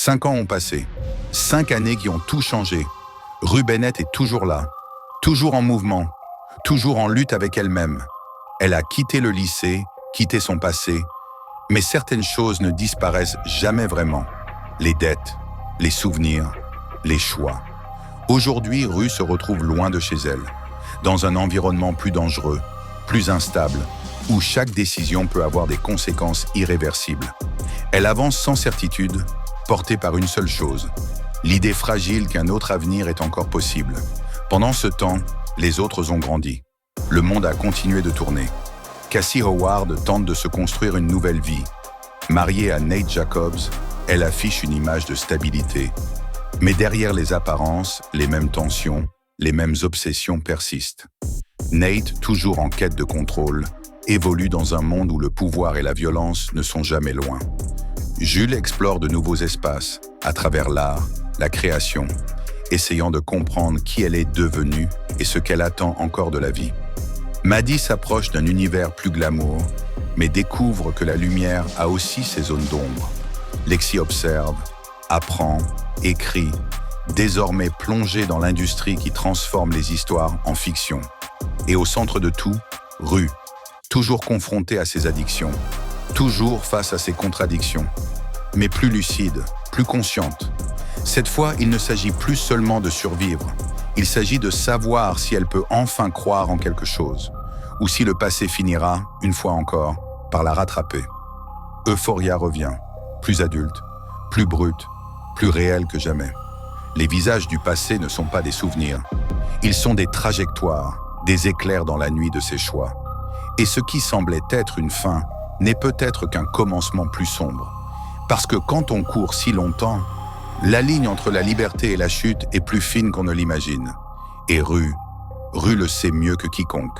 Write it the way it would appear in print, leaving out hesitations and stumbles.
5 ans ont passé. 5 années qui ont tout changé. Rue Bennett est toujours là, toujours en mouvement, toujours en lutte avec elle-même. Elle a quitté le lycée, quitté son passé, mais certaines choses ne disparaissent jamais vraiment. Les dettes, les souvenirs, les choix. Aujourd'hui, Rue se retrouve loin de chez elle, dans un environnement plus dangereux, plus instable, où chaque décision peut avoir des conséquences irréversibles. Elle avance sans certitude, portée par une seule chose, l'idée fragile qu'un autre avenir est encore possible. Pendant ce temps, les autres ont grandi. Le monde a continué de tourner. Cassie Howard tente de se construire une nouvelle vie. Mariée à Nate Jacobs, elle affiche une image de stabilité. Mais derrière les apparences, les mêmes tensions, les mêmes obsessions persistent. Nate, toujours en quête de contrôle, évolue dans un monde où le pouvoir et la violence ne sont jamais loin. Jules explore de nouveaux espaces, à travers l'art, la création, essayant de comprendre qui elle est devenue et ce qu'elle attend encore de la vie. Maddie s'approche d'un univers plus glamour, mais découvre que la lumière a aussi ses zones d'ombre. Lexi observe, apprend, écrit, désormais plongée dans l'industrie qui transforme les histoires en fiction. Et au centre de tout, Rue, toujours confrontée à ses addictions, toujours face à ses contradictions, mais plus lucide, plus consciente. Cette fois, il ne s'agit plus seulement de survivre, il s'agit de savoir si elle peut enfin croire en quelque chose, ou si le passé finira, une fois encore, par la rattraper. Euphoria revient, plus adulte, plus brute, plus réelle que jamais. Les visages du passé ne sont pas des souvenirs, ils sont des trajectoires, des éclairs dans la nuit de ses choix. Et ce qui semblait être une fin n'est peut-être qu'un commencement plus sombre. Parce que quand on court si longtemps, la ligne entre la liberté et la chute est plus fine qu'on ne l'imagine. Et Rue le sait mieux que quiconque.